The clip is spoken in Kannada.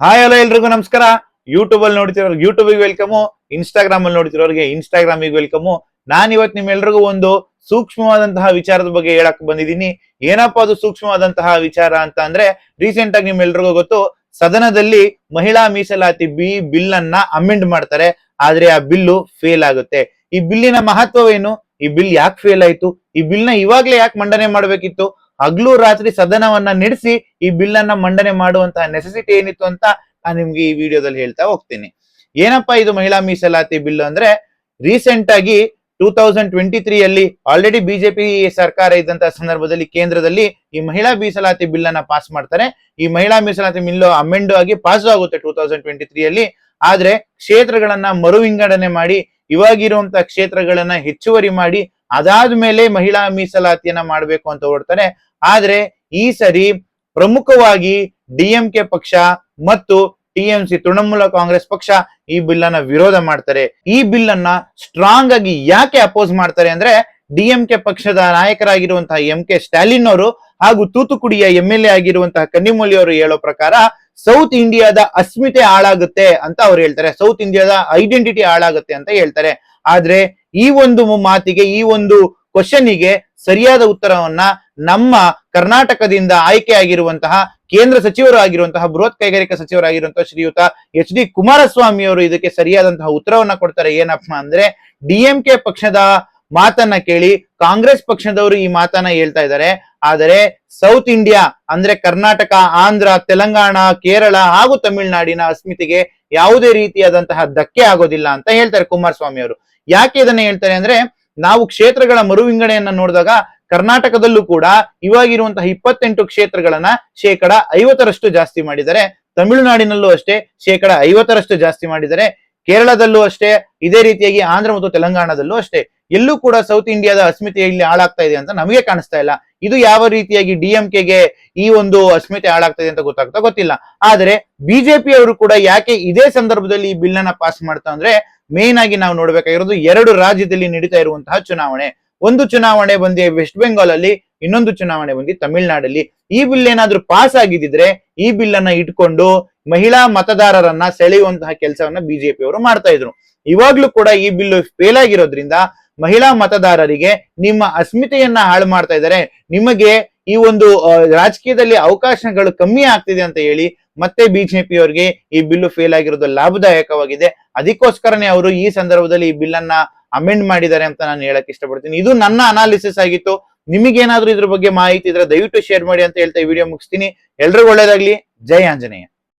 ಹಾಯ್ ಹಲೋ ಎಲ್ರಿಗೂ ನಮಸ್ಕಾರ. ಯೂಟ್ಯೂಬ್ ಅಲ್ಲಿ ನೋಡ್ತಿರೋರು ಯೂಟ್ಯೂಬ್ ವೆಲ್ಕಮ್, ಇನ್ಸ್ಟಾಗ್ರಾಮ್ ಅಲ್ಲಿ ನೋಡ್ತಿರೋರಿಗೆ ಇನ್ಸ್ಟಾಗ್ರಾಮ್ ವೆಲ್ಕಮ್. ನಾನ್ ಇವತ್ತು ನಿಮ್ಮೆಲ್ರಿಗೂ ಒಂದು ಸೂಕ್ಷ್ಮವಾದಂತಹ ವಿಚಾರದ ಬಗ್ಗೆ ಹೇಳಕ್ ಬಂದಿದ್ದೀನಿ. ಏನಪ್ಪಾ ಅದು ಸೂಕ್ಷ್ಮವಾದಂತಹ ವಿಚಾರ ಅಂತ ಅಂದ್ರೆ, ರೀಸೆಂಟ್ ಆಗಿ ನಿಮ್ಮೆಲ್ರಿಗೂ ಗೊತ್ತು, ಸದನದಲ್ಲಿ ಮಹಿಳಾ ಮೀಸಲಾತಿ ಬಿಲ್ ಅನ್ನ ಅಮೆಂಡ್ ಮಾಡ್ತಾರೆ. ಆದ್ರೆ ಆ ಬಿಲ್ಲು ಫೇಲ್ ಆಗುತ್ತೆ. ಈ ಬಿಲ್ಲಿನ ಮಹತ್ವವೇನು? ಈ ಬಿಲ್ ಯಾಕೆ ಫೇಲ್ ಆಯ್ತು? ಈ ಬಿಲ್ ನ ಇವಾಗ್ಲೇ ಯಾಕೆ ಮಂಡನೆ ಮಾಡ್ಬೇಕಿತ್ತು? ಹಗ್ಲು ರಾತ್ರಿ ಸದನವನ್ನ ನಡೆಸಿ ಈ ಬಿಲ್ ಅನ್ನ ಮಂಡನೆ ಮಾಡುವಂತಹ ನೆಸೆಸಿಟಿ ಏನಿತ್ತು ಅಂತ ನಾನು ನಿಮ್ಗೆ ಈ ವಿಡಿಯೋದಲ್ಲಿ ಹೇಳ್ತಾ ಹೋಗ್ತೀನಿ. ಏನಪ್ಪಾ ಇದು ಮಹಿಳಾ ಮೀಸಲಾತಿ ಬಿಲ್ ಅಂದ್ರೆ, ರೀಸೆಂಟ್ ಆಗಿ 2023 ಅಲ್ಲಿ ಆಲ್ರೆಡಿ ಬಿಜೆಪಿ ಸರ್ಕಾರ ಇದ್ದಂತಹ ಸಂದರ್ಭದಲ್ಲಿ ಕೇಂದ್ರದಲ್ಲಿ ಈ ಮಹಿಳಾ ಮೀಸಲಾತಿ ಬಿಲ್ ಅನ್ನ ಪಾಸ್ ಮಾಡ್ತಾರೆ. ಈ ಮಹಿಳಾ ಮೀಸಲಾತಿ ಬಿಲ್ ಅಮೆಂಡ್ ಆಗಿ ಪಾಸ್ ಆಗುತ್ತೆ 2023 ಅಲ್ಲಿ. ಆದ್ರೆ ಕ್ಷೇತ್ರಗಳನ್ನ ಮರು ವಿಂಗಡಣೆ ಮಾಡಿ ಇವಾಗಿರುವಂತಹ ಕ್ಷೇತ್ರಗಳನ್ನ ಹೆಚ್ಚುವರಿ ಮಾಡಿ ಅದಾದ್ಮೇಲೆ ಮಹಿಳಾ ಮೀಸಲಾತಿಯನ್ನ ಮಾಡ್ಬೇಕು ಅಂತ ಹೊರಡ್ತಾರೆ. ಆದ್ರೆ ಈ ಸರಿ ಪ್ರಮುಖವಾಗಿ ಡಿಎಂಕೆ ಪಕ್ಷ ಮತ್ತು ಟಿಎಂಸಿ ತೃಣಮೂಲ ಕಾಂಗ್ರೆಸ್ ಪಕ್ಷ ಈ ಬಿಲ್ ಅನ್ನ ವಿರೋಧ ಮಾಡ್ತಾರೆ. ಈ ಬಿಲ್ ಅನ್ನ ಸ್ಟ್ರಾಂಗ್ ಆಗಿ ಯಾಕೆ ಅಪೋಸ್ ಮಾಡ್ತಾರೆ ಅಂದ್ರೆ, ಡಿಎಂಕೆ ಪಕ್ಷದ ನಾಯಕರಾಗಿರುವಂತಹ ಎಂ.ಕೆ. ಸ್ಟಾಲಿನ್ ಅವರು ಹಾಗೂ ತೂತುಕುಡಿಯ MLA ಆಗಿರುವಂತಹ ಕನ್ನಿಮೊಳಿ ಅವರು ಹೇಳೋ ಪ್ರಕಾರ ಸೌತ್ ಇಂಡಿಯಾದ ಅಸ್ಮಿತೆ ಹಾಳಾಗುತ್ತೆ ಅಂತ ಅವ್ರು ಹೇಳ್ತಾರೆ. ಸೌತ್ ಇಂಡಿಯಾದ ಐಡೆಂಟಿಟಿ ಹಾಳಾಗುತ್ತೆ ಅಂತ ಹೇಳ್ತಾರೆ. ಆದ್ರೆ ಈ ಒಂದು ಮಾತಿಗೆ, ಈ ಒಂದು ಕ್ವಶನ್ನಿಗೆ ಸರಿಯಾದ ಉತ್ತರವನ್ನ ನಮ್ಮ ಕರ್ನಾಟಕದಿಂದ ಆಯ್ಕೆ ಆಗಿರುವಂತಹ ಕೇಂದ್ರ ಸಚಿವರು ಆಗಿರುವಂತಹ ಬೃಹತ್ ಕೈಗಾರಿಕಾ ಸಚಿವರಾಗಿರುವಂತಹ ಶ್ರೀಯುತ HD ಕುಮಾರಸ್ವಾಮಿ ಅವರು ಇದಕ್ಕೆ ಸರಿಯಾದಂತಹ ಉತ್ತರವನ್ನ ಕೊಡ್ತಾರೆ. ಏನಪ್ಪಾ ಅಂದ್ರೆ, ಡಿಎಂಕೆ ಪಕ್ಷದ ಮಾತನ್ನ ಕೇಳಿ ಕಾಂಗ್ರೆಸ್ ಪಕ್ಷದವರು ಈ ಮಾತನ್ನ ಹೇಳ್ತಾ ಇದ್ದಾರೆ. ಆದರೆ ಸೌತ್ ಇಂಡಿಯಾ ಅಂದ್ರೆ ಕರ್ನಾಟಕ, ಆಂಧ್ರ, ತೆಲಂಗಾಣ, ಕೇರಳ ಹಾಗೂ ತಮಿಳುನಾಡಿನ ಅಸ್ಮಿತೆಗೆ ಯಾವುದೇ ರೀತಿಯಾದಂತಹ ಧಕ್ಕೆ ಆಗೋದಿಲ್ಲ ಅಂತ ಹೇಳ್ತಾರೆ ಕುಮಾರಸ್ವಾಮಿ ಅವರು. ಯಾಕೆ ಇದನ್ನ ಹೇಳ್ತಾರೆ ಅಂದ್ರೆ, ನಾವು ಕ್ಷೇತ್ರಗಳ ಮರು ವಿಂಗಡಣೆಯನ್ನ ನೋಡಿದಾಗ ಕರ್ನಾಟಕದಲ್ಲೂ ಕೂಡ ಇವಾಗಿರುವಂತಹ 28 ಕ್ಷೇತ್ರಗಳನ್ನ 50% ಜಾಸ್ತಿ ಮಾಡಿದ್ದಾರೆ. ತಮಿಳುನಾಡಿನಲ್ಲೂ ಅಷ್ಟೇ 50% ಜಾಸ್ತಿ ಮಾಡಿದ್ದಾರೆ. ಕೇರಳದಲ್ಲೂ ಅಷ್ಟೇ, ಇದೇ ರೀತಿಯಾಗಿ ಆಂಧ್ರ ಮತ್ತು ತೆಲಂಗಾಣದಲ್ಲೂ ಅಷ್ಟೇ. ಎಲ್ಲೂ ಕೂಡ ಸೌತ್ ಇಂಡಿಯಾದ ಅಸ್ಮಿತೆ ಇಲ್ಲಿ ಹಾಳಾಗ್ತಾ ಇದೆ ಅಂತ ನಮಗೆ ಕಾಣಿಸ್ತಾ ಇಲ್ಲ. ಇದು ಯಾವ ರೀತಿಯಾಗಿ ಡಿಎಂಕೆಗೆ ಈ ಒಂದು ಅಸ್ಮಿತೆ ಹಾಳಾಗ್ತಾ ಇದೆ ಅಂತ ಗೊತ್ತಿಲ್ಲ. ಆದ್ರೆ ಬಿಜೆಪಿ ಅವರು ಕೂಡ ಯಾಕೆ ಇದೇ ಸಂದರ್ಭದಲ್ಲಿ ಈ ಬಿಲ್ ಅನ್ನ ಪಾಸ್ ಮಾಡ್ತಾ ಅಂದ್ರೆ, ಮೇನ್ ಆಗಿ ನಾವು ನೋಡ್ಬೇಕಾಗಿರೋದು 2 ರಾಜ್ಯದಲ್ಲಿ ನಡೀತಾ ಇರುವಂತಹ ಚುನಾವಣೆ. ಒಂದು ಚುನಾವಣೆ ಬಂದಿ ವೆಸ್ಟ್ ಬೆಂಗಾಲ್ ಅಲ್ಲಿ, ಇನ್ನೊಂದು ಚುನಾವಣೆ ಬಂದಿ ತಮಿಳುನಾಡಲ್ಲಿ. ಈ ಬಿಲ್ ಏನಾದ್ರೂ ಪಾಸ್ ಆಗಿದ್ರೆ ಈ ಬಿಲ್ ಅನ್ನ ಇಟ್ಕೊಂಡು ಮಹಿಳಾ ಮತದಾರರನ್ನ ಸೆಳೆಯುವಂತಹ ಕೆಲಸವನ್ನ ಬಿಜೆಪಿ ಅವರು ಮಾಡ್ತಾ ಇದ್ರು. ಇವಾಗ್ಲೂ ಕೂಡ ಈ ಬಿಲ್ ಫೇಲ್ ಆಗಿರೋದ್ರಿಂದ ಮಹಿಳಾ ಮತದಾರರಿಗೆ ನಿಮ್ಮ ಅಸ್ಮಿತೆಯನ್ನ ಹಾಳು ಮಾಡ್ತಾ ಇದ್ದಾರೆ, ನಿಮಗೆ ಈ ಒಂದು ರಾಜಕೀಯದಲ್ಲಿ ಅವಕಾಶಗಳು ಕಮ್ಮಿ ಆಗ್ತಿದೆ ಅಂತ ಹೇಳಿ ಮತ್ತೆ ಬಿಜೆಪಿ ಅವರಿಗೆ ಈ ಬಿಲ್ ಫೇಲ್ ಆಗಿರೋದು ಲಾಭದಾಯಕವಾಗಿದೆ. ಅದಕ್ಕೋಸ್ಕರನೇ ಅವರು ಈ ಸಂದರ್ಭದಲ್ಲಿ ಈ ಬಿಲ್ ಅನ್ನ ಅಮೆಂಡ್ ಮಾಡಿದ್ದಾರೆ ಅಂತ ನಾನು ಹೇಳಕ್ ಇಷ್ಟಪಡ್ತೀನಿ. ಇದು ನನ್ನ ಅನಾಲಿಸಿಸ್ ಆಗಿತ್ತು. ನಿಮಗೇನಾದ್ರೂ ಇದ್ರ ಬಗ್ಗೆ ಮಾಹಿತಿ ಇದ್ರೆ ದಯವಿಟ್ಟು ಶೇರ್ ಮಾಡಿ ಅಂತ ಹೇಳ್ತಾ ಈ ವಿಡಿಯೋ ಮುಗಿಸ್ತೀನಿ. ಎಲ್ರಿಗೂ ಒಳ್ಳೇದಾಗ್ಲಿ. ಜೈ ಆಂಜನೇಯ.